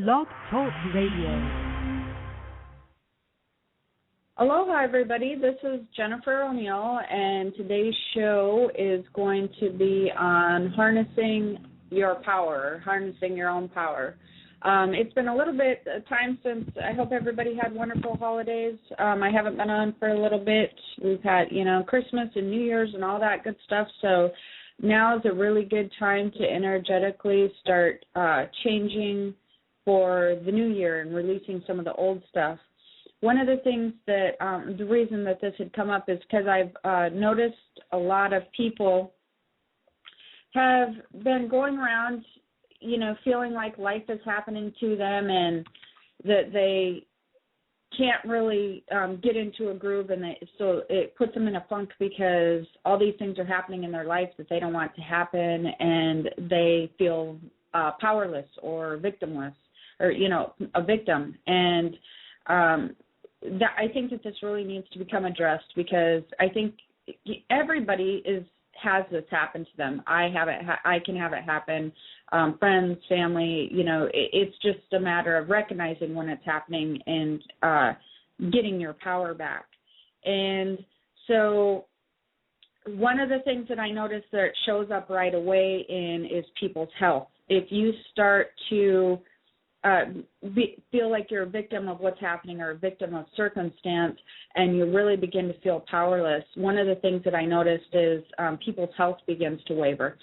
Blog Talk Radio. Aloha, everybody. This is Jennifer O'Neill, and today's show is going to be on harnessing your power, harnessing your own power. It's been a little bit of time since I hope everybody had wonderful holidays. I haven't been on for a little bit. We've had, Christmas and New Year's and all that good stuff, so now is a really good time to energetically start changing for the new year and releasing some of the old stuff. One of the things that, the reason that this had come up is because I've noticed a lot of people have been going around, feeling like life is happening to them and that they can't really get into a groove, and so it puts them in a funk because all these things are happening in their life that they don't want to happen, and they feel powerless or victimless or, a victim. And I think that this really needs to become addressed because I think everybody has this happen to them. I can have it happen. Friends, family, it's just a matter of recognizing when it's happening and getting your power back. And so one of the things that I noticed that shows up right away is people's health. If you start to feel like you're a victim of what's happening or a victim of circumstance and you really begin to feel powerless, one of the things that I noticed is people's health begins to waver,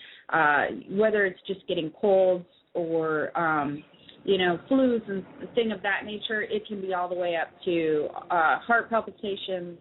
whether it's just getting colds or, flus and thing of that nature. It can be all the way up to heart palpitations,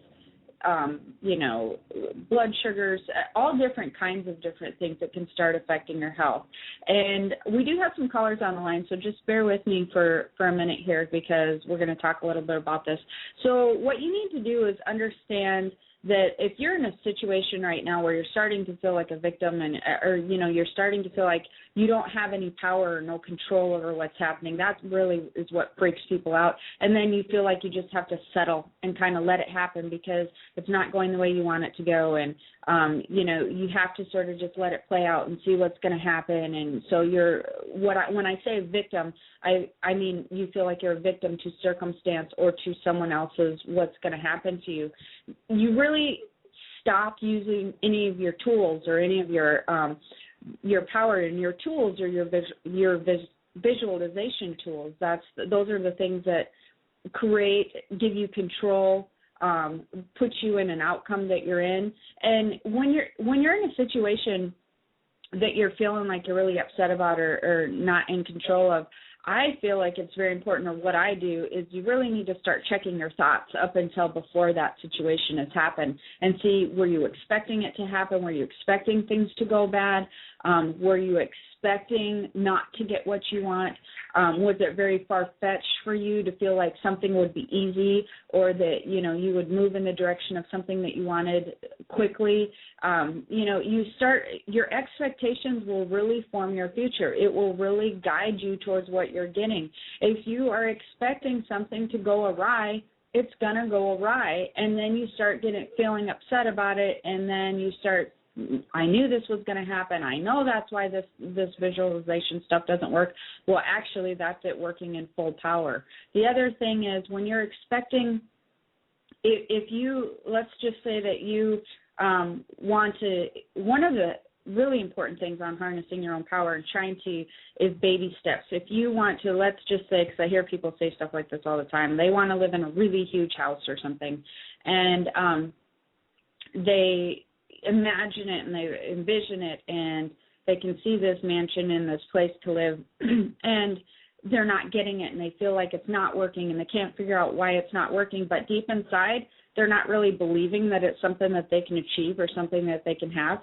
blood sugars, all different kinds of different things that can start affecting your health. And we do have some callers on the line, so just bear with me for a minute here because we're going to talk a little bit about this. So what you need to do is understand that if you're in a situation right now where you're starting to feel like a victim or you're starting to feel like you don't have any power or no control over what's happening, that really is what freaks people out. And then you feel like you just have to settle and kind of let it happen because it's not going the way you want it to go. And, you have to sort of just let it play out and see what's going to happen. And so when I say victim, I mean you feel like you're a victim to circumstance or to someone else's what's going to happen to you. You really stop using any of your tools or any of your power, and your tools or your visualization tools. Those are the things that give you control, put you in an outcome that you're in. And when you're in a situation that you're feeling like you're really upset about or not in control of, I feel like it's very important, or what I do is you really need to start checking your thoughts up until before that situation has happened and see, were you expecting it to happen? Were you expecting things to go bad? Were you expecting not to get what you want? Was it very far-fetched for you to feel like something would be easy, or that, you would move in the direction of something that you wanted quickly? Your expectations will really form your future. It will really guide you towards what you're getting. If you are expecting something to go awry, it's going to go awry, and then you start feeling upset about it, and then you start, I knew this was going to happen. I know that's why this visualization stuff doesn't work. Well, actually, that's it working in full power. The other thing is when you're expecting, let's just say that you one of the really important things on harnessing your own power and is baby steps. If you want to, let's just say, because I hear people say stuff like this all the time, they want to live in a really huge house or something, and they imagine it and they envision it and they can see this mansion and this place to live and they're not getting it and they feel like it's not working and they can't figure out why it's not working, but deep inside they're not really believing that it's something that they can achieve or something that they can have.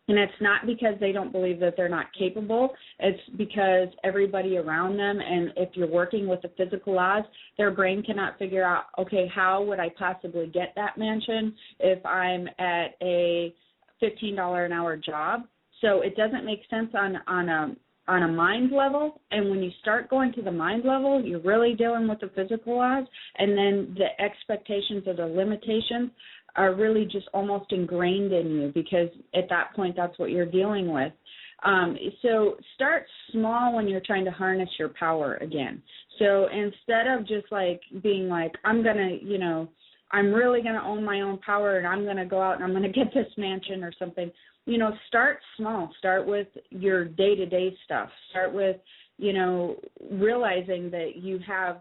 And it's not because they don't believe that they're not capable. It's because everybody around them, and if you're working with the physical laws, their brain cannot figure out, okay, how would I possibly get that mansion if I'm at a $15 an hour job? So it doesn't make sense on a mind level. And when you start going to the mind level, you're really dealing with the physical laws, and then the expectations or the limitations are really just almost ingrained in you because at that point that's what you're dealing with. So start small when you're trying to harness your power again. So instead of just like being like, I'm really going to own my own power and I'm going to go out and I'm going to get this mansion or something, start small. Start with your day-to-day stuff. Start with, realizing that you have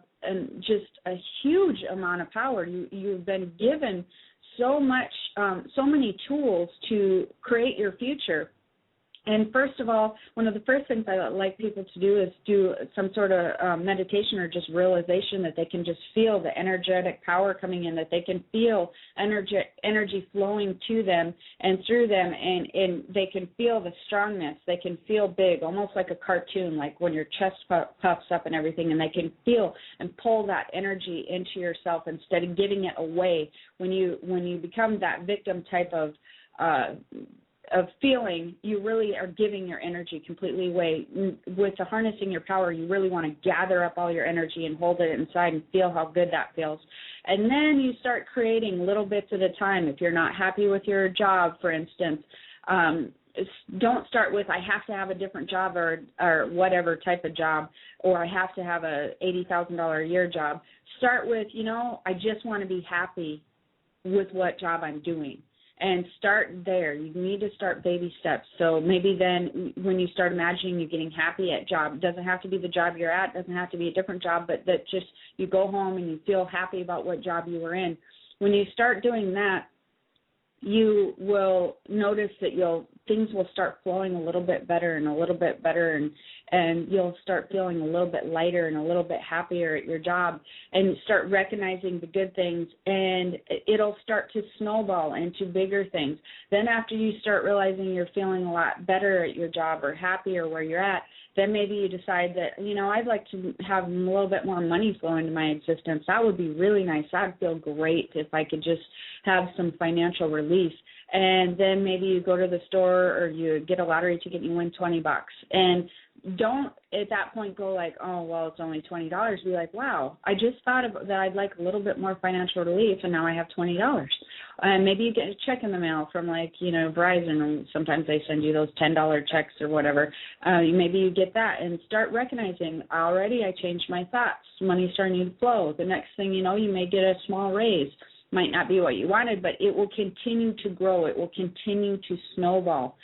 just a huge amount of power. You've been given so many tools to create your future. And first of all, one of the first things I like people to do is do some sort of meditation or just realization that they can just feel the energetic power coming in, that they can feel energy flowing to them and through them, and they can feel the strongness. They can feel big, almost like a cartoon, like when your chest puffs up and everything, and they can feel and pull that energy into yourself instead of giving it away. When you become that victim type of feeling, you really are giving your energy completely away. With the harnessing your power, you really want to gather up all your energy and hold it inside and feel how good that feels. And then you start creating little bits at a time. If you're not happy with your job, for instance, don't start with, I have to have a different job or whatever type of job, or I have to have a $80,000 a year job. Start with, I just want to be happy with what job I'm doing. And start there. You need to start baby steps. So maybe then when you start imagining you getting happy at job, it doesn't have to be the job you're at, it doesn't have to be a different job, but that just you go home and you feel happy about what job you were in. When you start doing that, you will notice that things will start flowing a little bit better and a little bit better, and you'll start feeling a little bit lighter and a little bit happier at your job, and start recognizing the good things, and it'll start to snowball into bigger things. Then after you start realizing you're feeling a lot better at your job or happier where you're at, then maybe you decide that, I'd like to have a little bit more money flow into my existence. That would be really nice. I'd feel great if I could just have some financial relief. And then maybe you go to the store or you get a lottery ticket and you win $20. And don't at that point go like, oh, well, it's only $20. Be like, wow, I just thought that I'd like a little bit more financial relief, and now I have $20. And maybe you get a check in the mail from Verizon, and sometimes they send you those $10 checks or whatever. Maybe you get that and start recognizing, already I changed my thoughts. Money's starting to flow. The next thing you know, you may get a small raise. Might not be what you wanted, but it will continue to grow. It will continue to snowball.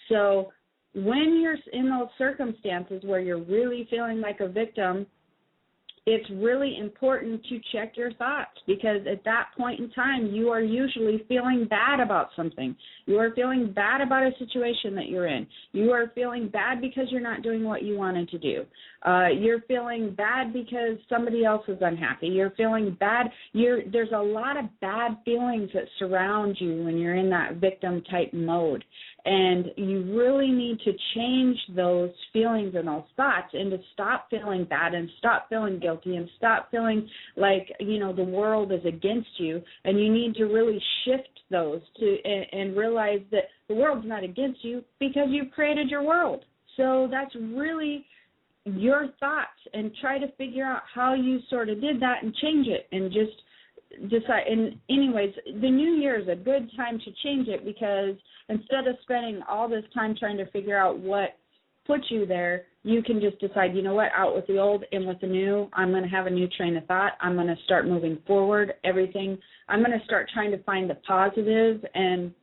So when you're in those circumstances where you're really feeling like a victim, it's really important to check your thoughts, because at that point in time, you are usually feeling bad about something. You are feeling bad about a situation that you're in. You are feeling bad because you're not doing what you wanted to do. You're feeling bad because somebody else is unhappy. You're feeling bad. There's a lot of bad feelings that surround you when you're in that victim-type mode. And you really need to change those feelings and those thoughts and to stop feeling bad and stop feeling guilty and stop feeling like, the world is against you. And you need to really shift those and realize that the world's not against you because you've created your world. So that's really your thoughts, and try to figure out how you sort of did that and change it and just decide. And anyways, the new year is a good time to change it, because instead of spending all this time trying to figure out what put you there, you can just decide, out with the old, in with the new. I'm going to have a new train of thought. I'm going to start moving forward. I'm going to start trying to find the positive. And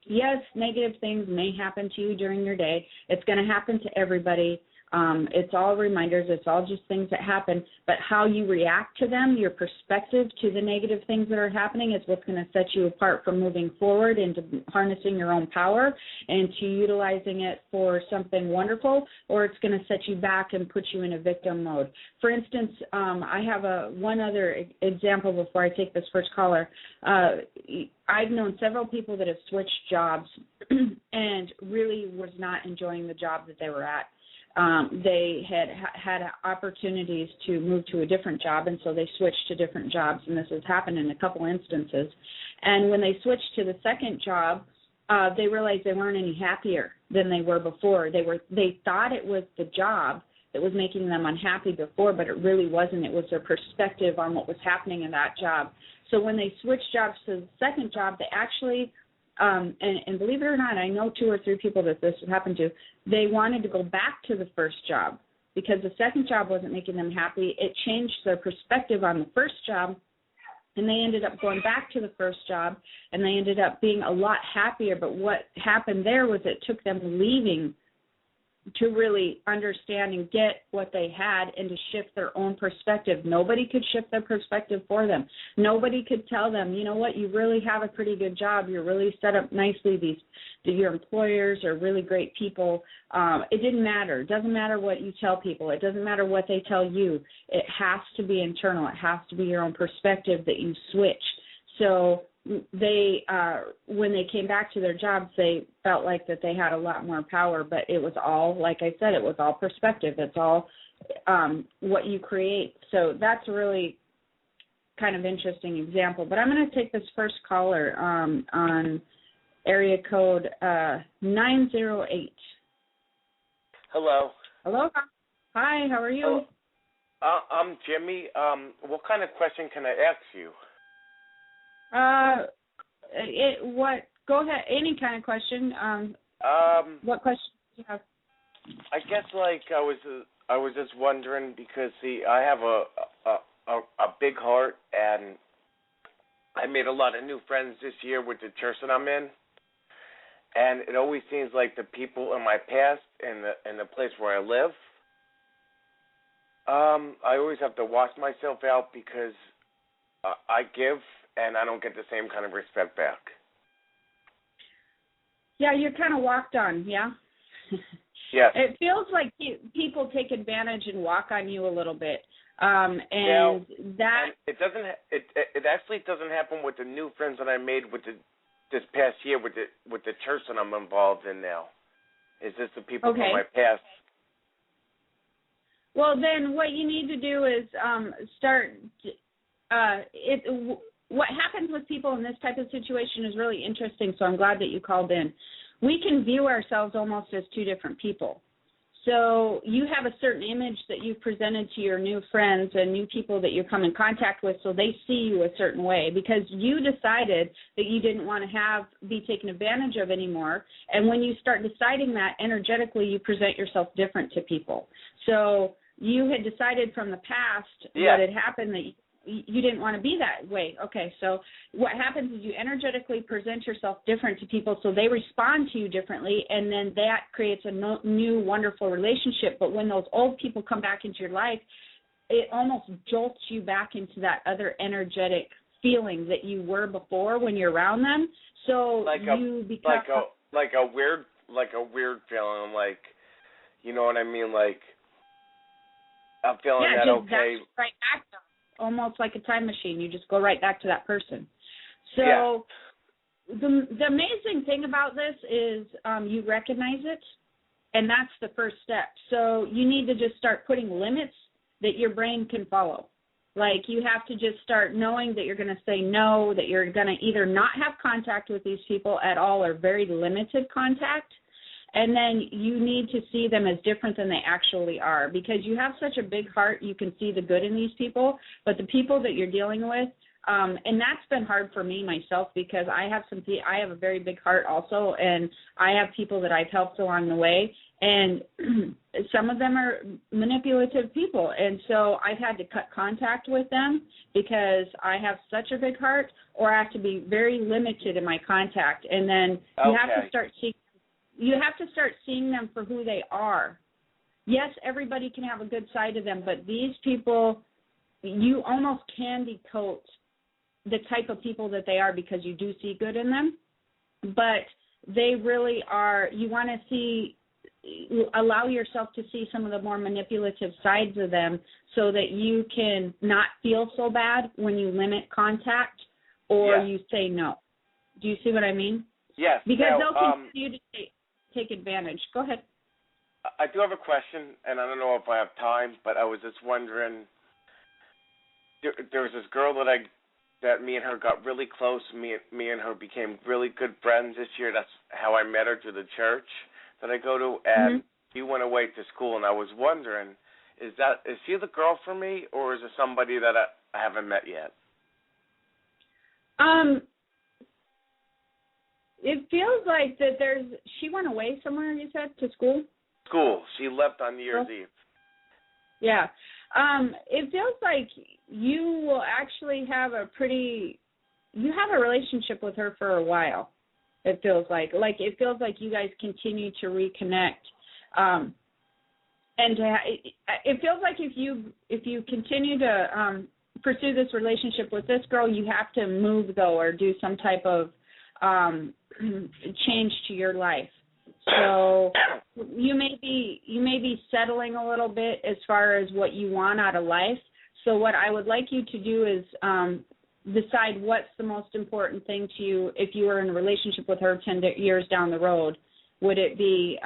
yes, negative things may happen to you during your day. It's going to happen to everybody. It's all reminders. It's all just things that happen. But how you react to them, your perspective to the negative things that are happening, is what's going to set you apart from moving forward into harnessing your own power and to utilizing it for something wonderful, or it's going to set you back and put you in a victim mode. For instance, I have one other example before I take this first caller. I've known several people that have switched jobs and really was not enjoying the job that they were at. They had opportunities to move to a different job, and so they switched to different jobs, and this has happened in a couple instances. And when they switched to the second job, they realized they weren't any happier than they were before. They thought it was the job that was making them unhappy before, but it really wasn't. It was their perspective on what was happening in that job. So when they switched jobs to the second job, they actually and believe it or not, I know 2 or 3 people that this has happened to. They wanted to go back to the first job because the second job wasn't making them happy. It changed their perspective on the first job, and they ended up going back to the first job, and they ended up being a lot happier. But what happened there was it took them leaving to really understand and get what they had and to shift their own perspective. Nobody could shift their perspective for them. Nobody could tell them, you know what, you really have a pretty good job. You're really set up nicely. Your employers are really great people. It didn't matter. It doesn't matter what you tell people. It doesn't matter what they tell you. It has to be internal. It has to be your own perspective that you switch. So they, when they came back to their jobs, they felt like that they had a lot more power, but it was all, like I said, it was all perspective. It's all what you create. So that's a really kind of interesting example. But I'm going to take this first caller on area code 908. Hello. Hello. Hi, how are you? Hello. I'm Jimmy. What kind of question can I ask you? Go ahead. Any kind of question. What question do you have? I guess I was just wondering because I have a big heart and I made a lot of new friends this year with the church that I'm in, and it always seems like the people in my past and the place where I live, I always have to wash myself out because I give. And I don't get the same kind of respect back. Yeah, you're kind of walked on, yeah? Yes. It feels like people take advantage and walk on you a little bit. And it doesn't. It actually doesn't happen with the new friends that I made with this past year with the church that I'm involved in now. It's just the people from my past. Well, then what you need to do is start. What happens with people in this type of situation is really interesting, so I'm glad that you called in. We can view ourselves almost as 2 different people. So you have a certain image that you've presented to your new friends and new people that you come in contact with, so they see you a certain way because you decided that you didn't want to be taken advantage of anymore. And when you start deciding that, energetically you present yourself different to people. So you had decided from the past what had happened that you didn't want to be that way. Okay, so what happens is you energetically present yourself different to people so they respond to you differently, and then that creates a new, wonderful relationship. But when those old people come back into your life, it almost jolts you back into that other energetic feeling that you were before when you're around them. So you become... Like a weird feeling, like, you know what I mean? Like, I'm feeling that okay. Right back to almost like a time machine. You just go right back to that person. So the amazing thing about this is you recognize it, and that's the first step. So you need to just start putting limits that your brain can follow. Like you have to just start knowing that you're going to say no, that you're going to either not have contact with these people at all or very limited contact. And then you need to see them as different than they actually are because you have such a big heart, you can see the good in these people. But the people that you're dealing with, and that's been hard for me myself because I have a very big heart also, and I have people that I've helped along the way. And some of them are manipulative people. And so I've had to cut contact with them because I have such a big heart, or I have to be very limited in my contact. And then you have to start seeing. You have to start seeing them for who they are. Yes, everybody can have a good side to them, but these people, you almost can decode the type of people that they are because you do see good in them. But they really are, you want to allow yourself to see some of the more manipulative sides of them so that you can not feel so bad when you limit contact or you say no. Do you see what I mean? Yes. Because they'll continue to take advantage. Go ahead. I do have a question, and I don't know if I have time, but I was just wondering, there was this girl that me and her got really close. Me and her became really good friends this year. That's how I met her through the church that I go to, and she went away to school, and I was wondering, is she the girl for me, or is it somebody that I haven't met yet? it feels like that she went away somewhere, you said, to school? School. She left on New Year's Eve. Yeah. It feels like you will actually have a relationship with her for a while. It feels like you guys continue to reconnect. And it feels like if you continue to pursue this relationship with this girl, you have to move though, or do some type of change to your life. So you may be settling a little bit as far as what you want out of life. So what I would like you to do is decide what's the most important thing to you. If you were in a relationship with her 10 years down the road, would it be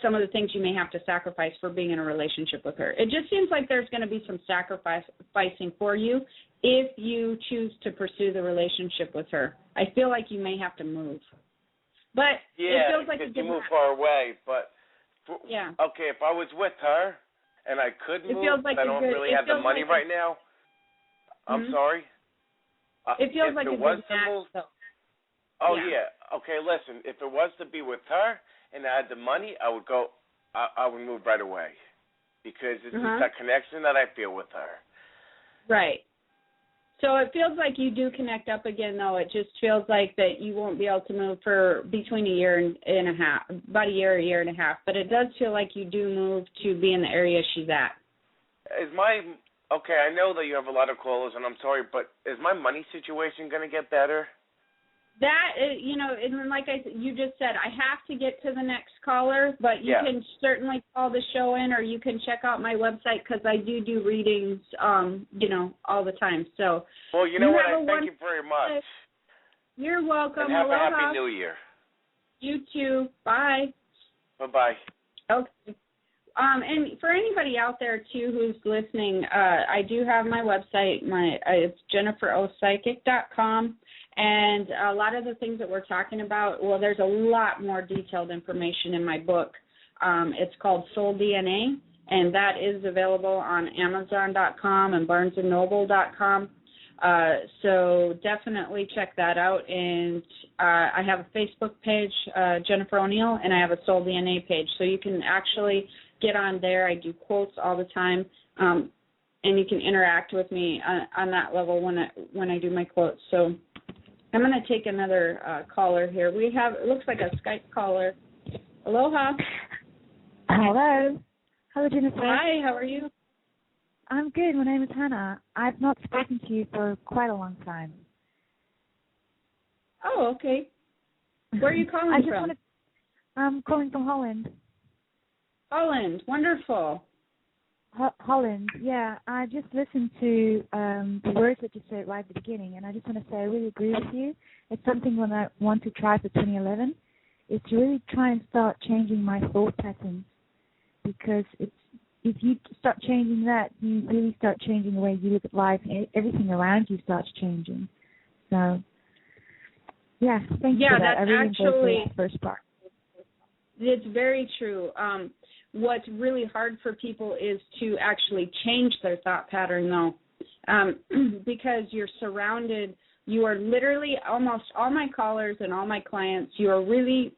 some of the things you may have to sacrifice for being in a relationship with her? It just seems like there's going to be some sacrificing for you if you choose to pursue the relationship with her. I feel like you may have to move. But it feels like you move far away. But okay, if I was with her and I could move, but I don't really have the money right now. I'm sorry. It feels like a good match, though. Oh yeah. Okay, listen. If it was to be with her and I had the money, I would go. I would move right away because it's just that connection that I feel with her. Right. So it feels like you do connect up again, though. It just feels like that you won't be able to move for between a year and a half, about a year and a half. But it does feel like you do move to be in the area she's at. Okay, I know that you have a lot of callers, and I'm sorry, but is my money situation going to get better? That, and like you just said, I have to get to the next caller, but you can certainly call the show in, or you can check out my website because I do readings, all the time. So. Well, you know what? I thank you very much. You're welcome. And have Aloha. a happy New Year. You too. Bye. Bye-bye. Okay. And for anybody out there, too, who's listening, I do have my website. It's JenniferOPsychic.com. And a lot of the things that we're talking about, well, there's a lot more detailed information in my book. It's called Soul DNA, and that is available on Amazon.com and BarnesandNoble.com. So definitely check that out. And I have a Facebook page, Jennifer O'Neill, and I have a Soul DNA page. So you can actually get on there. I do quotes all the time, and you can interact with me on that level when I do my quotes. So I'm going to take another caller here. It looks like a Skype caller. Aloha. Hello. Hello, Jennifer. Hi, how are you? I'm good. My name is Hannah. I've not spoken to you for quite a long time. Oh, okay. Where are you calling from? I'm calling from Holland. Holland, wonderful. Holland, yeah. I just listened to the words that you said right at the beginning, and I just want to say I really agree with you. It's something when I want to try for 2011 is to really try and start changing my thought patterns, because if you start changing that, you really start changing the way you look at life, and everything around you starts changing. So, yeah, thank you for that. I really enjoyed the first part. It's very true. What's really hard for people is to actually change their thought pattern, though, because you are literally, almost all my callers and all my clients,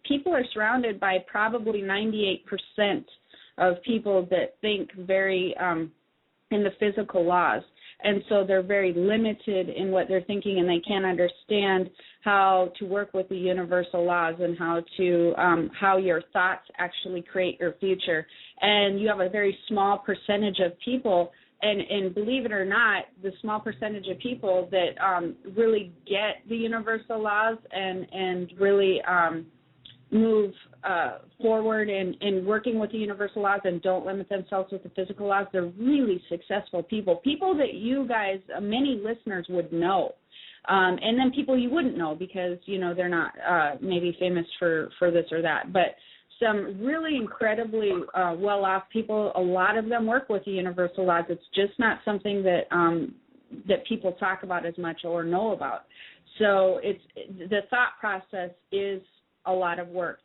people are surrounded by probably 98% of people that think very in the physical laws. And so they're very limited in what they're thinking, and they can't understand how to work with the universal laws and how your thoughts actually create your future. And you have a very small percentage of people, and believe it or not, the small percentage of people that really get the universal laws and really move forward in working with the universal laws and don't limit themselves with the physical laws, they're really successful people that you guys, many listeners would know, and then people you wouldn't know because they're not maybe famous for this or that. But some really incredibly well-off people, a lot of them work with the universal laws. It's just not something that people talk about as much or know about. So the thought process is a lot of work.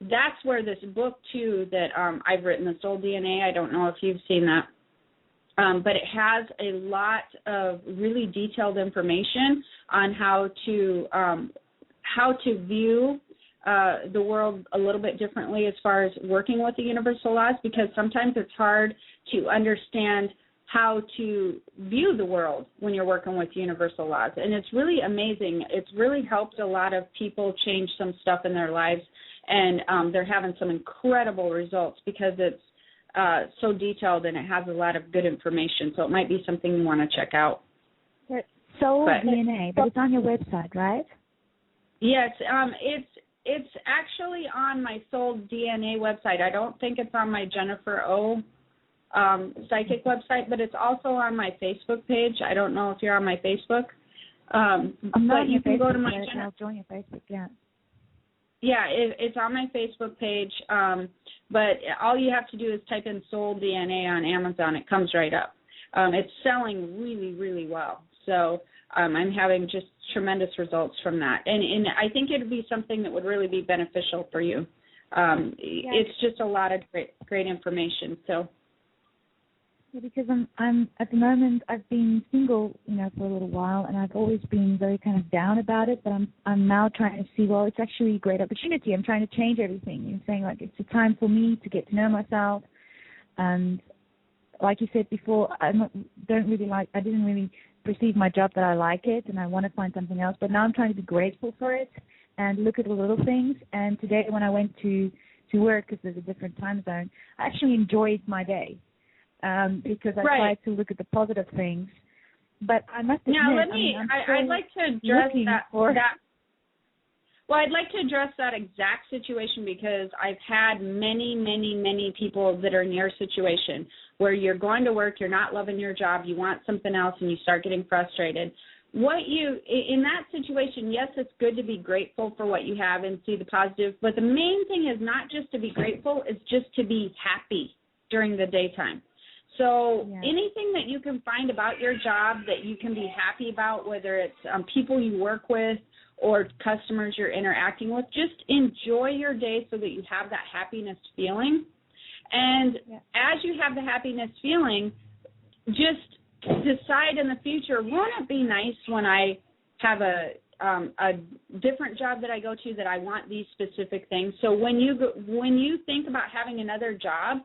That's where this book, too, that I've written, The Soul DNA, I don't know if you've seen that, but it has a lot of really detailed information on how how to view the world a little bit differently as far as working with the universal laws, because sometimes it's hard to understand how to view the world when you're working with universal laws. And it's really amazing. It's really helped a lot of people change some stuff in their lives, and they're having some incredible results because it's so detailed and it has a lot of good information. So it might be something you want to check out. Soul DNA, but it's on your website, right? Yes, it's actually on my Soul DNA website. I don't think it's on my Jennifer O. Psychic website, but it's also on my Facebook page. I don't know if you're on my Facebook. I'm not on you can Facebook, go to my I'll join your Facebook, yeah. Yeah, it's on my Facebook page, but all you have to do is type in Soul DNA on Amazon. It comes right up. It's selling really, really well. So I'm having just tremendous results from that. And I think it would be something that would really be beneficial for you. It's just a lot of great information. So. Yeah, because I'm at the moment I've been single, for a little while, and I've always been very kind of down about it. But I'm now trying to see, well, it's actually a great opportunity. I'm trying to change everything. You're saying like it's a time for me to get to know myself, and like you said before, I didn't really perceive my job that I like it, and I want to find something else. But now I'm trying to be grateful for it and look at the little things. And today when I went to work, because there's a different time zone, I actually enjoyed my day. Because I tried to look at the positive things, but I must admit, I'd like to address I'd like to address that exact situation, because I've had many, many, many people that are in your situation where you're going to work, you're not loving your job, you want something else, and you start getting frustrated. In that situation, yes, it's good to be grateful for what you have and see the positive, but the main thing is not just to be grateful, it's just to be happy during the daytime. So anything that you can find about your job that you can be happy about, whether it's people you work with or customers you're interacting with, just enjoy your day so that you have that happiness feeling. And as you have the happiness feeling, just decide in the future, won't it be nice when I have a different job that I go to that I want these specific things? So when you think about having another job,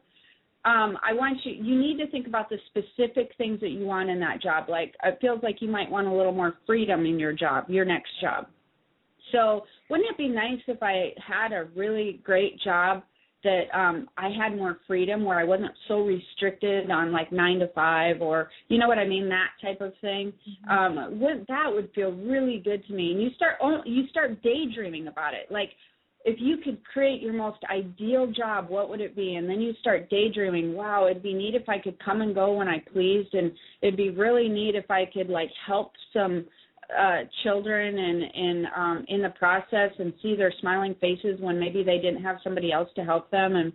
you need to think about the specific things that you want in that job. Like, it feels like you might want a little more freedom in your job, your next job. So wouldn't it be nice if I had a really great job that I had more freedom, where I wasn't so restricted on like 9 to 5, or you know what I mean, that type of thing? That would feel really good to me. And you start daydreaming about it. Like, if you could create your most ideal job, what would it be? And then you start daydreaming, wow, it'd be neat if I could come and go when I pleased, and it'd be really neat if I could like help some children and in the process and see their smiling faces when maybe they didn't have somebody else to help them. And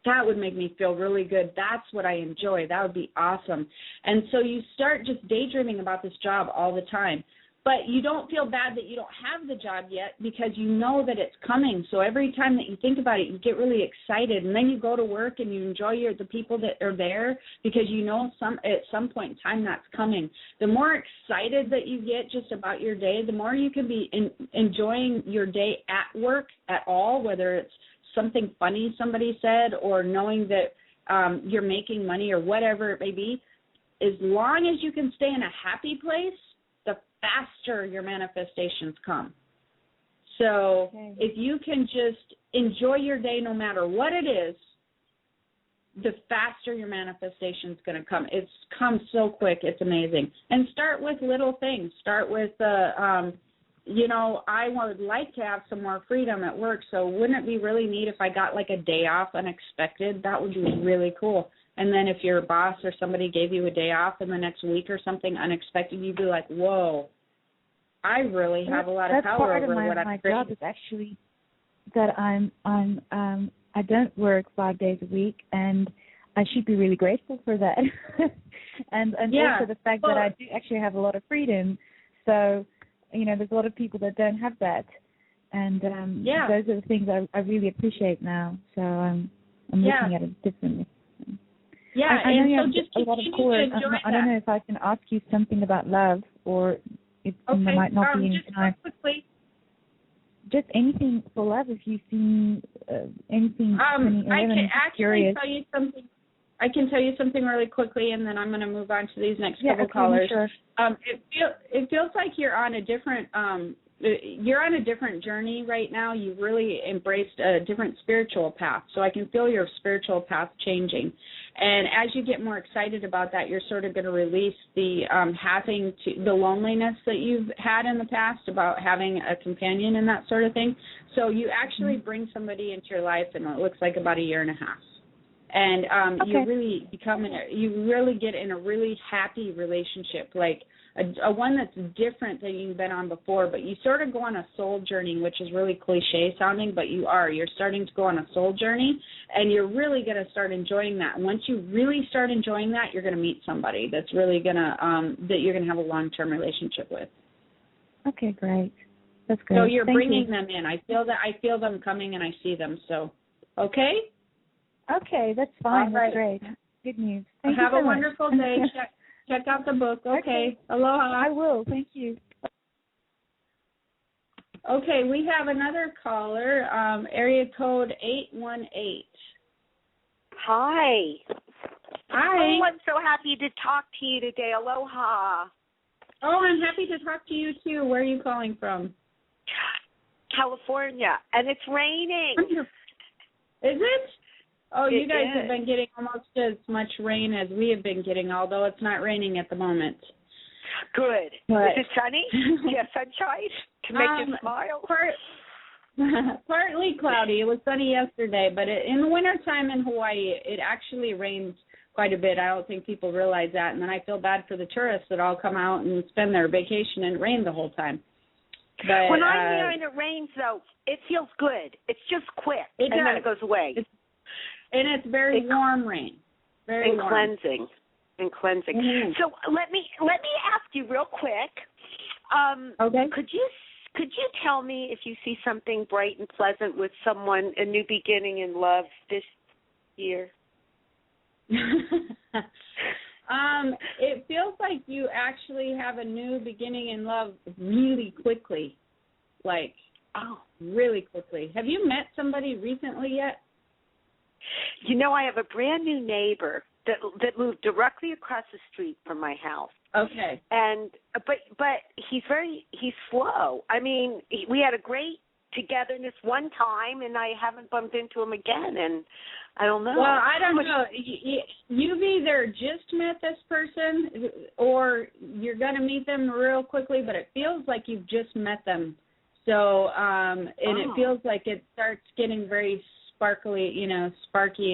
that would make me feel really good. That's what I enjoy. That would be awesome. And so you start just daydreaming about this job all the time. But you don't feel bad that you don't have the job yet, because you know that it's coming. So every time that you think about it, you get really excited. And then you go to work and you enjoy the people that are there, because you know at some point in time that's coming. The more excited that you get just about your day, the more you can be enjoying your day at work at all, whether it's something funny somebody said or knowing that you're making money or whatever it may be. As long as you can stay in a happy place, the faster your manifestations come. So if you can just enjoy your day no matter what it is, the faster your manifestation is going to come. It's come so quick. It's amazing. And start with little things. Start with, I would like to have some more freedom at work, so wouldn't it be really neat if I got like a day off unexpected? That would be really cool. And then if your boss or somebody gave you a day off in the next week or something unexpected, you'd be like, whoa, I really have a lot of power over what I'm my creating. job is actually that I don't work 5 days a week, and I should be really grateful for that. and also the fact that I do actually have a lot of freedom. So, there's a lot of people that don't have that. And those are the things I really appreciate now. So I'm looking at it differently. Yeah, I know you so have just a lot of callers. I don't know if I can ask you something about love, or if there might not be any time. just anything for love. If you've seen anything, I can curious. tell you something. I can tell you something really quickly, and then I'm going to move on to these next couple okay, callers. Sure. It feels like you're on a different journey right now. You've really embraced a different spiritual path. So I can feel your spiritual path changing. And as you get more excited about that, you're sort of going to release the the loneliness that you've had in the past about having a companion and that sort of thing. So you actually bring somebody into your life, and it looks like about a year and a half. And you really you really get in a really happy relationship, like a one that's different than you've been on before, but you sort of go on a soul journey, which is really cliche sounding, but you're starting to go on a soul journey, and you're really going to start enjoying that. And once you really start enjoying that, you're going to meet somebody that's really going to, that you're going to have a long-term relationship with. Okay, great. That's great. So you're bringing them in. I feel them coming, and I see them. So, okay? Okay, that's fine. All right. That's great. Good news. Thank Have you so a wonderful much. day. Check out the book. Okay. Aloha. I will. Thank you. Okay, we have another caller, area code 818. Hi. Hi. Oh, I'm so happy to talk to you today. Aloha. Oh, I'm happy to talk to you, too. Where are you calling from? California, and it's raining. Is it? Oh, you guys is. have been getting almost as much rain as we have been getting, although it's not raining at the moment. Good. But, Is it sunny? Yeah, sunshine to make you smile? Partly cloudy. It was sunny yesterday, but in the wintertime in Hawaii, it actually rains quite a bit. I don't think people realize that, and then I feel bad for the tourists that all come out and spend their vacation and it rained the whole time. But, when I'm here and it rains, though, it feels good. It's just quick, and then it goes away. And it's very warm rain. Very warm. Cleansing. And cleansing. Mm-hmm. So let me ask you real quick. Okay. Could you tell me if you see something bright and pleasant with someone, a new beginning in love this year? It feels like you actually have a new beginning in love really quickly. Like, really quickly. Have you met somebody recently yet? You know, I have a brand new neighbor that moved directly across the street from my house. Okay. And but he's slow. I mean, we had a great togetherness one time, and I haven't bumped into him again, and I don't know. Well, I don't know. You've either just met this person or you're going to meet them real quickly, but it feels like you've just met them. So, it feels like it starts getting very sparky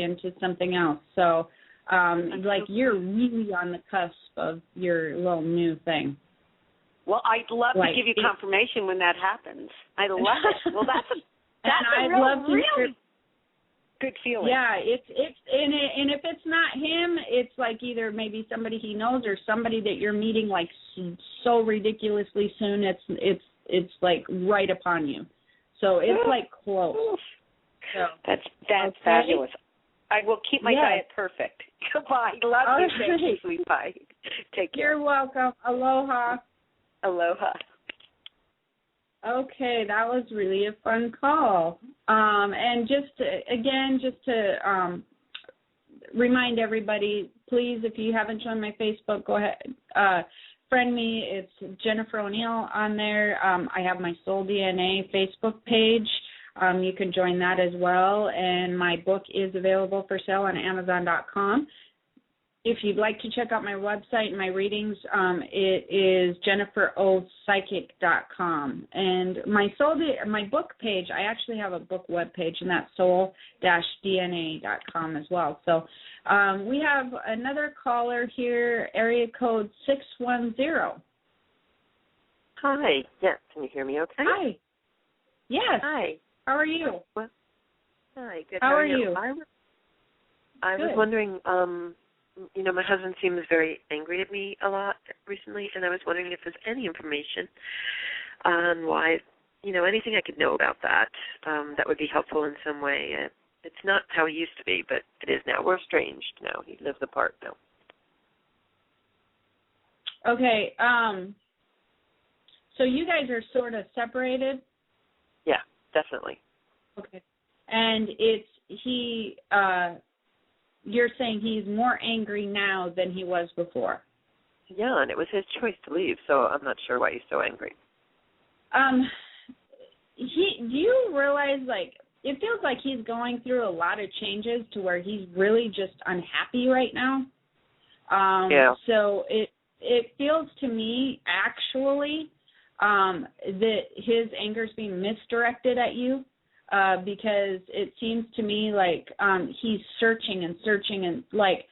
into something else. So, like you're really on the cusp of your little new thing. Well, I'd love to give you confirmation when that happens. I'd love it. Well, that's a really good feeling. Yeah, it's and if it's not him, it's like either maybe somebody he knows or somebody that you're meeting like so ridiculously soon. It's like right upon you. So it's like close. So, that's fabulous. I will keep my diet perfect. Goodbye. Love you. Thank you, sweet pie. Take care. You're welcome. Aloha. Aloha. Okay, that was really a fun call. And just to remind everybody, please, if you haven't joined my Facebook, go ahead, friend me. It's Jennifer O'Neill on there. I have my Soul DNA Facebook page. You can join that as well. And my book is available for sale on Amazon.com. If you'd like to check out my website and my readings, it is JenniferOPsychic.com. And my book page, I actually have a book web page, and that's soul-dna.com as well. So we have another caller here, area code 610. Hi. Yes, can you hear me okay? Hi. Yes. Hi. How are you? Well, hi. Good. How are you? I was wondering, my husband seems very angry at me a lot recently, and I was wondering if there's any information on why, anything I could know about that that would be helpful in some way. It's not how he used to be, but it is now. We're estranged now. He lives apart now. Okay. So you guys are sort of separated? Yeah. definitely. Okay. And you're saying he's more angry now than he was before. Yeah, and it was his choice to leave, so I'm not sure why he's so angry. Do you realize, like, it feels like he's going through a lot of changes to where he's really just unhappy right now. Yeah. So it feels to me, actually, that his anger is being misdirected at you. Because it seems to me like he's searching and like,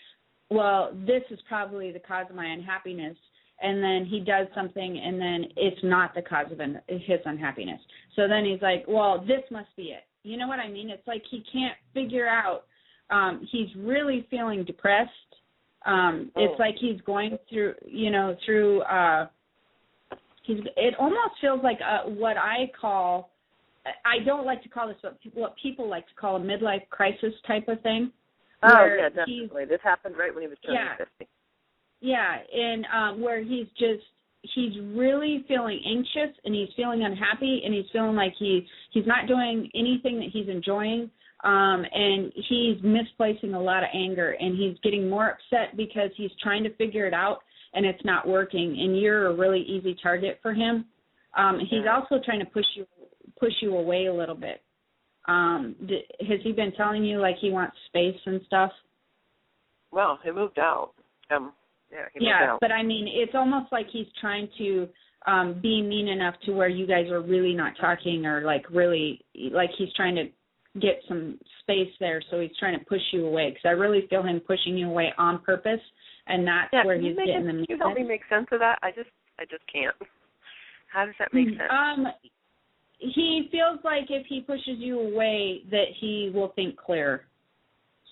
well, this is probably the cause of my unhappiness. And then he does something, and then it's not the cause of his unhappiness. So then he's like, well, this must be it. You know what I mean? It's like he can't figure out. He's really feeling depressed. It's like he's going through, it almost feels like what I call, I don't like to call this what people like to call a midlife crisis type of thing. Oh, yeah, definitely. This happened right when he was turning 50. Yeah, and where he's really feeling anxious, and he's feeling unhappy, and he's feeling like he's not doing anything that he's enjoying, and he's misplacing a lot of anger, and he's getting more upset because he's trying to figure it out, and it's not working, and you're a really easy target for him. He's also trying to push you away a little bit. Has he been telling you, like, he wants space and stuff? Well, he moved out. He moved out. But I mean, it's almost like he's trying to be mean enough to where you guys are really not talking, or like really, like he's trying to get some space there, so he's trying to push you away. Because I really feel him pushing you away on purpose, and that's where he's getting the. Can you help me make sense of that? I just can't. How does that make sense? He feels like if he pushes you away, that he will think clearer.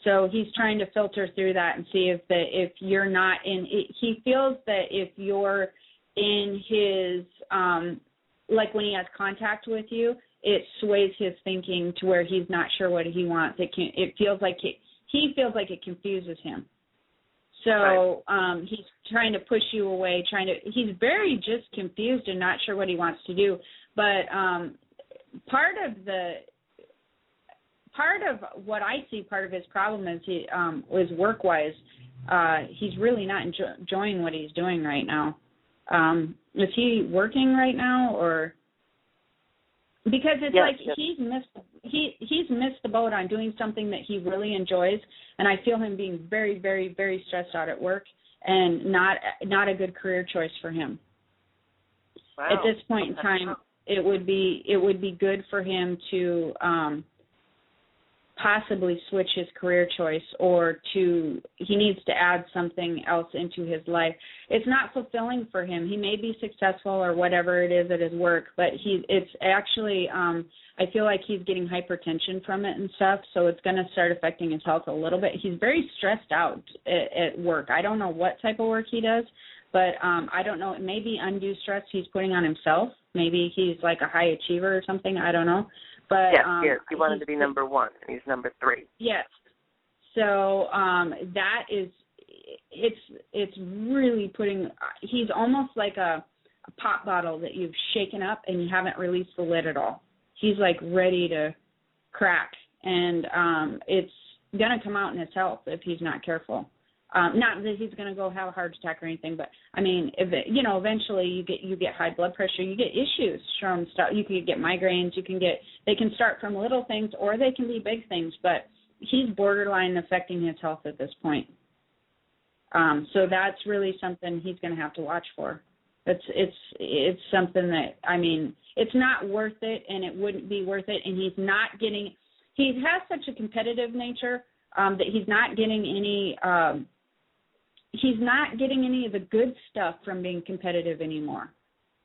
So he's trying to filter through that and see if you're not in. He feels that if you're in his, like when he has contact with you, it sways his thinking to where he's not sure what he wants. It feels like he feels like it confuses him. So he's trying to push you away. He's very just confused and not sure what he wants to do. But part of what I see, part of his problem is he was work-wise. He's really not enjoying what he's doing right now. Is he working right now, or because it's he's missed the boat on doing something that he really enjoys, and I feel him being very, very, very stressed out at work, and not a good career choice for him. Wow. At this point in time, it would be good for him to possibly switch his career choice, or he needs to add something else into his life. It's not fulfilling for him. He may be successful or whatever it is at his work, but it's actually I feel like he's getting hypertension from it and stuff, so it's going to start affecting his health a little bit. He's very stressed out at work. I don't know what type of work he does, but I don't know. It may be undue stress he's putting on himself. Maybe he's like a high achiever or something. I don't know. But yes, he wanted to be number one, and he's number 3. Yes. So that is, it's really putting. He's almost like a pop bottle that you've shaken up and you haven't released the lid at all. He's like ready to crack, and it's gonna come out in his health if he's not careful. Not that he's going to go have a heart attack or anything, but I mean, eventually you get high blood pressure, you get issues from stuff. You can get migraines. They can start from little things, or they can be big things. But he's borderline affecting his health at this point. So that's really something he's going to have to watch for. It's something that, I mean, it's not worth it, and it wouldn't be worth it. And he's not getting. He has such a competitive nature that he's not getting any. He's not getting any of the good stuff from being competitive anymore.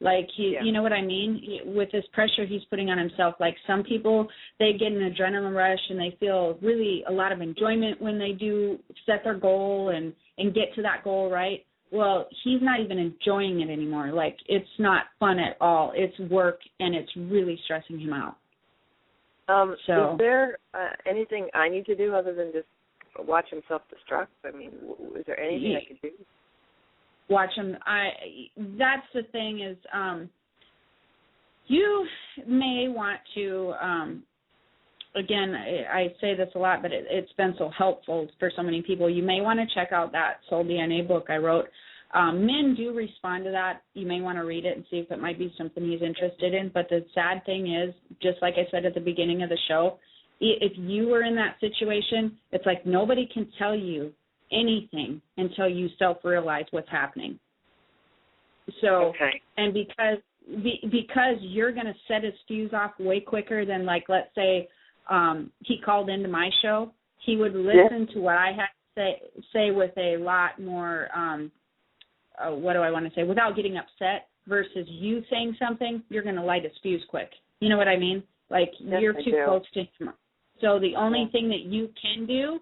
Like, you know what I mean? With this pressure he's putting on himself. Like, some people, they get an adrenaline rush and they feel really a lot of enjoyment when they do set their goal and get to that goal, right? Well, he's not even enjoying it anymore. Like, it's not fun at all. It's work, and it's really stressing him out. Is there anything I need to do other than just watch him self-destruct? I mean, is there anything I could do? Watch him. That's the thing is, you may want to, again, I say this a lot, but it's been so helpful for so many people. You may want to check out that Soul DNA book I wrote. Men do respond to that. You may want to read it and see if it might be something he's interested in. But the sad thing is, just like I said at the beginning of the show, if you were in that situation, it's like nobody can tell you anything until you self-realize what's happening. So, okay. And because you're going to set his fuse off way quicker than, like, let's say he called into my show, he would listen to what I had to say with a lot more, what do I want to say, without getting upset, versus you saying something, you're going to light his fuse quick. You know what I mean? Like, you're too close to him. So the only thing that you can do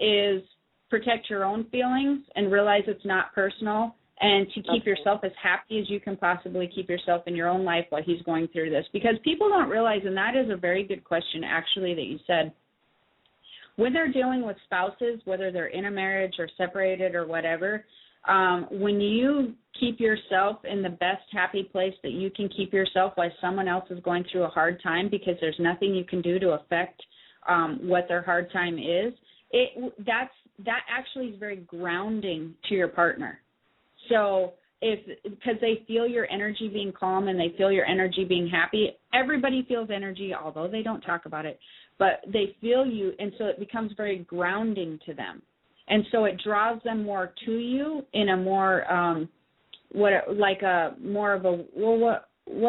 is protect your own feelings and realize it's not personal, and to keep yourself as happy as you can possibly keep yourself in your own life while he's going through this. Because people don't realize, and that is a very good question, actually, that you said, when they're dealing with spouses, whether they're in a marriage or separated or whatever, when you keep yourself in the best happy place that you can keep yourself while someone else is going through a hard time, because there's nothing you can do to affect what their hard time is, that actually is very grounding to your partner. So because they feel your energy being calm and they feel your energy being happy, everybody feels energy, although they don't talk about it, but they feel you, and so it becomes very grounding to them. And so it draws them more to you in a more, what are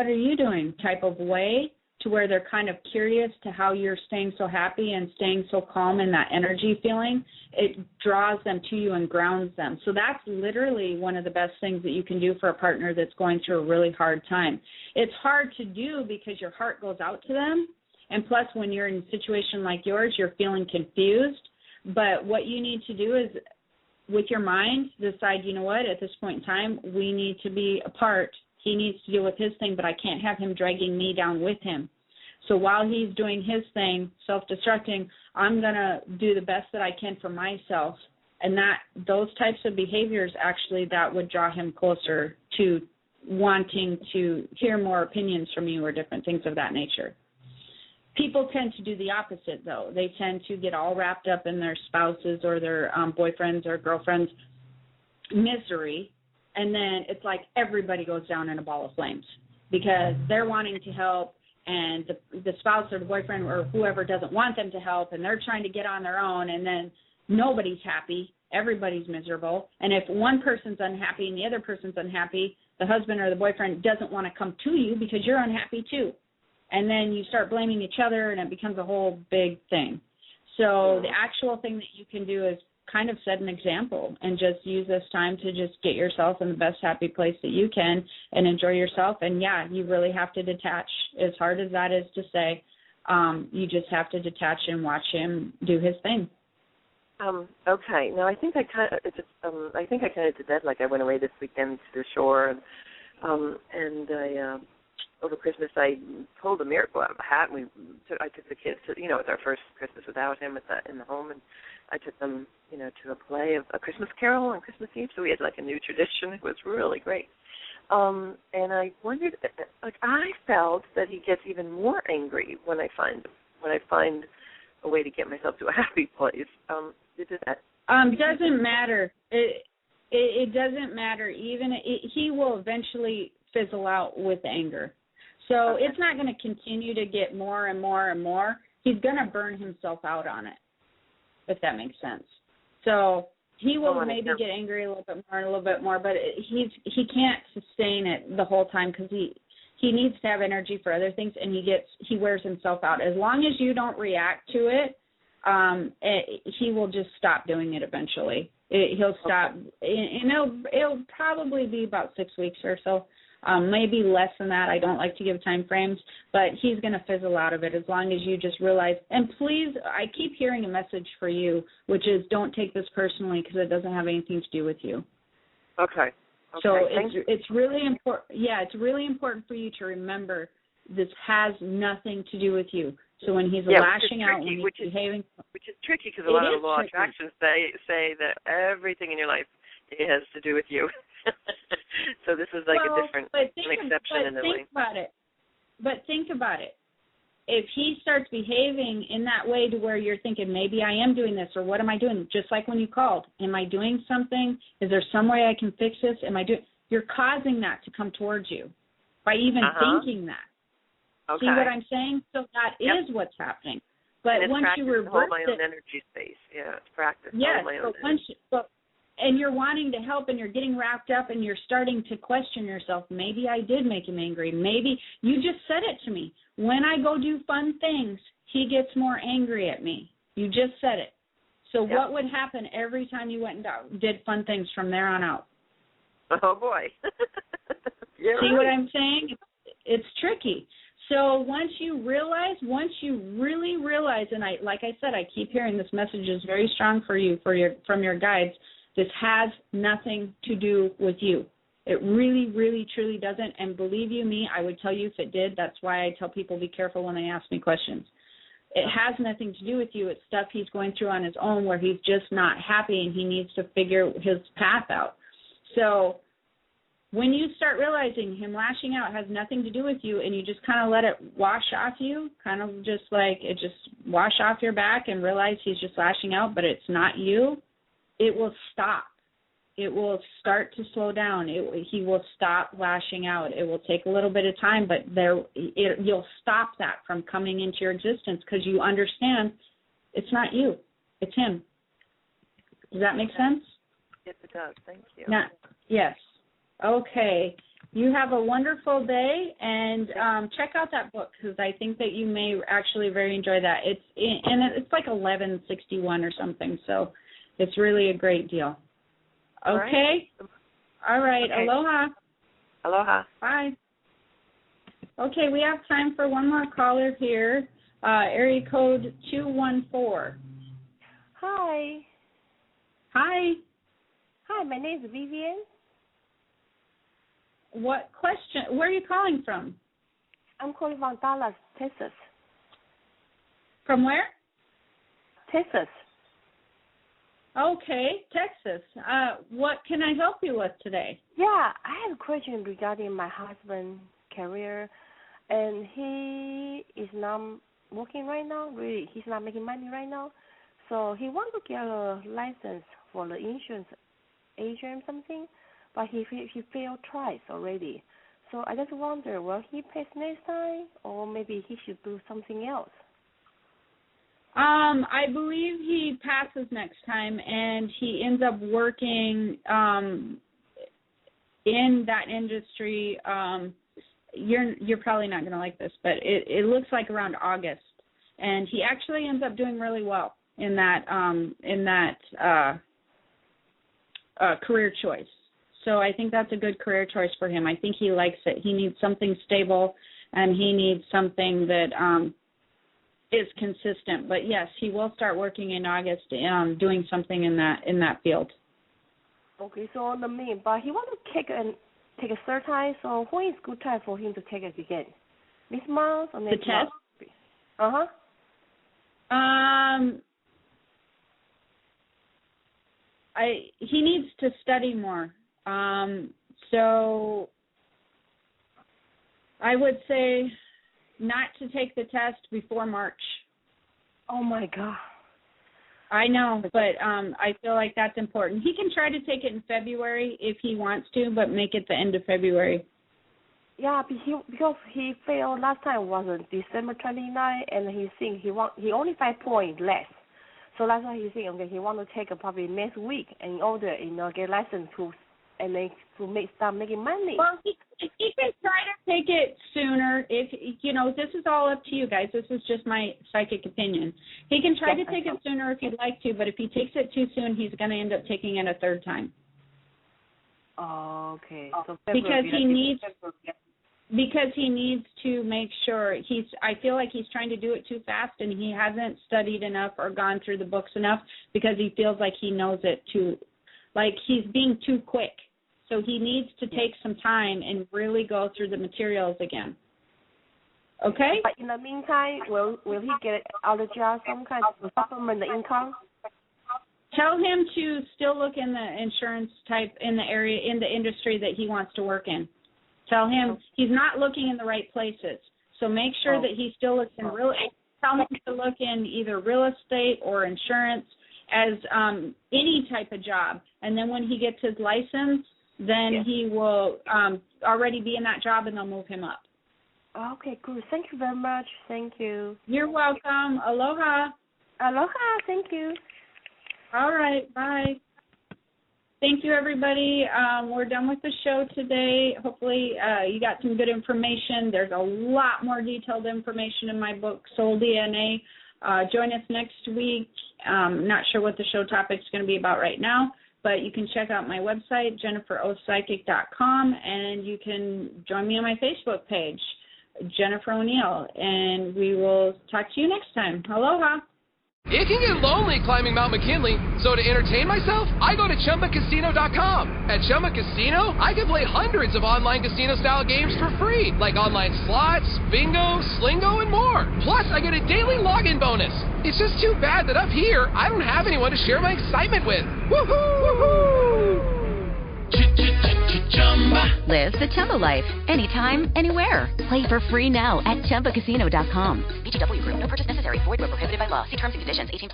you doing type of way, to where they're kind of curious to how you're staying so happy and staying so calm in that energy feeling. It draws them to you and grounds them. So that's literally one of the best things that you can do for a partner that's going through a really hard time. It's hard to do because your heart goes out to them, and plus when you're in a situation like yours, you're feeling confused. But what you need to do is, with your mind, decide, you know what, at this point in time, we need to be apart. He needs to deal with his thing, but I can't have him dragging me down with him. So while he's doing his thing, self-destructing, I'm going to do the best that I can for myself. And those types of behaviors, actually, that would draw him closer to wanting to hear more opinions from you or different things of that nature. People tend to do the opposite, though. They tend to get all wrapped up in their spouses or their boyfriends or girlfriends' misery, and then it's like everybody goes down in a ball of flames because they're wanting to help, and the spouse or the boyfriend or whoever doesn't want them to help, and they're trying to get on their own, and then nobody's happy. Everybody's miserable. And if one person's unhappy and the other person's unhappy, the husband or the boyfriend doesn't want to come to you because you're unhappy too. And then you start blaming each other, and it becomes a whole big thing. So the actual thing that you can do is kind of set an example and just use this time to just get yourself in the best happy place that you can and enjoy yourself. And, yeah, you really have to detach. As hard as that is to say, you just have to detach and watch him do his thing. Okay. Now, I think I kind of did that. Like, I went away this weekend to the shore, and I over Christmas, I pulled a miracle out of a hat, and I took the kids to, it was our first Christmas without him in the home, and I took them, to a play of A Christmas Carol on Christmas Eve, so we had like a new tradition. It was really great. And I wondered, I felt that he gets even more angry when I find a way to get myself to a happy place. Doesn't matter. It doesn't matter. He will eventually fizzle out with anger. So it's not going to continue to get more and more and more. He's going to burn himself out on it, if that makes sense. So he will maybe get angry a little bit more and a little bit more, but he can't sustain it the whole time because he needs to have energy for other things, and he wears himself out. As long as you don't react to it, he will just stop doing it eventually. He'll stop, and it'll probably be about 6 weeks or so. Maybe less than that. I don't like to give time frames, but he's going to fizzle out of it as long as you just realize. And please, I keep hearing a message for you, which is don't take this personally because it doesn't have anything to do with you. Okay. So it's really important. Yeah, it's really important for you to remember this has nothing to do with you. So when he's lashing out, when he's behaving, which is tricky because a lot of the law of attraction say that everything in your life has to do with you. So this is like a different exception in the way. Think about it. But think about it. If he starts behaving in that way to where you're thinking, maybe I am doing this, or what am I doing? Just like when you called, am I doing something? Is there some way I can fix this? You're causing that to come towards you by even thinking that. Okay. See what I'm saying? So that is what's happening. But and once you reverse hold my own energy space. Yeah, it's practice. Yes, my own and you're wanting to help, and you're getting wrapped up, and you're starting to question yourself. Maybe I did make him angry. Maybe you just said it to me. When I go do fun things, he gets more angry at me. You just said it. So what would happen every time you went and did fun things from there on out? Oh, boy. See what I'm saying? It's tricky. So once you really realize, and like I said, I keep hearing this message is very strong for you, from your guides. This has nothing to do with you. It really, really, truly doesn't. And believe you me, I would tell you if it did. That's why I tell people be careful when they ask me questions. It has nothing to do with you. It's stuff he's going through on his own where he's just not happy and he needs to figure his path out. So when you start realizing him lashing out has nothing to do with you, and you just kind of let it wash off you, kind of just like it just wash off your back and realize he's just lashing out, but it's not you, it will stop. It will start to slow down. He will stop lashing out. It will take a little bit of time, but you'll stop that from coming into your existence because you understand it's not you. It's him. Does that make sense? Yes, it does. Thank you. Yes. Okay. You have a wonderful day, and check out that book because I think that you may actually very enjoy that. It's like 1161 or something, so it's really a great deal. Okay? All right. Okay. Aloha. Aloha. Bye. Okay, we have time for one more caller here. Area code 214. Hi. Hi. Hi, my name is Vivian. What question? Where are you calling from? I'm calling from Dallas, Texas. From where? Texas. Okay, Texas. What can I help you with today? Yeah, I have a question regarding my husband's career, and he is not working right now. Really, he's not making money right now. So he wants to get a license for the insurance agent or something, but he failed twice already. So I just wonder, will he pass next time, or maybe he should do something else? I believe he passes next time, and he ends up working in that industry. You're probably not going to like this, but it looks like around August, and he actually ends up doing really well in that career choice. So I think that's a good career choice for him. I think he likes it. He needs something stable, and he needs something that is consistent. But yes, he will start working in August, doing something in that field. Okay, so on the main, but he wants to take a third time. So when is good time for him to take it again? This month or next month? The test? He needs to study more. So I would say not to take the test before March. Oh, my God. I know, but I feel like that's important. He can try to take it in February if he wants to, but make it the end of February. Yeah, because he failed last time was on December 29, and he only 5 points less. So that's why he's saying, okay, he want to take it probably next week in order, get license to start making money. Well, he can try to take it sooner. If this is all up to you guys. This is just my psychic opinion. He can try to take it sooner if he'd like to, but if he takes it too soon, he's going to end up taking it a third time. Oh, okay. So because he needs to make sure I feel like he's trying to do it too fast, and he hasn't studied enough or gone through the books enough because he feels like he knows it too, like he's being too quick. So he needs to take some time and really go through the materials again. Okay? But in the meantime, will he get out of job, some kind of supplement the income? Tell him to still look in the insurance type in the industry that he wants to work in. Tell him he's not looking in the right places. So make sure that he still looks in tell him to look in either real estate or insurance as any type of job. And then when he gets his license, then he will already be in that job, and they'll move him up. Okay, good. Thank you very much. Thank you. You're welcome. Aloha. Aloha. Thank you. All right. Bye. Thank you, everybody. We're done with the show today. Hopefully you got some good information. There's a lot more detailed information in my book, Soul DNA. Join us next week. Not sure what the show topic's going to be about right now, but you can check out my website, JenniferOPsychic.com, and you can join me on my Facebook page, Jennifer O'Neill, and we will talk to you next time. Aloha. It can get lonely climbing Mount McKinley, so to entertain myself, I go to ChumbaCasino.com. At Chumba Casino, I can play hundreds of online casino-style games for free, like online slots, bingo, Slingo, and more. Plus, I get a daily login bonus. It's just too bad that up here, I don't have anyone to share my excitement with. Woohoo! Woohoo! Live the Chumba life. Anytime, anywhere. Play for free now at ChumbaCasino.com. VGW Group. No purchase necessary. Void where prohibited by law. See terms and conditions. 18+.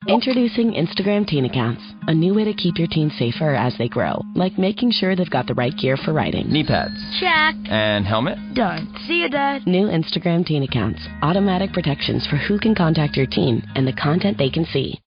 Introducing Instagram Teen Accounts, a new way to keep your teens safer as they grow, like making sure they've got the right gear for riding. Knee pads. Check. And helmet. Done. See you, Dad. New Instagram Teen Accounts, automatic protections for who can contact your teen and the content they can see.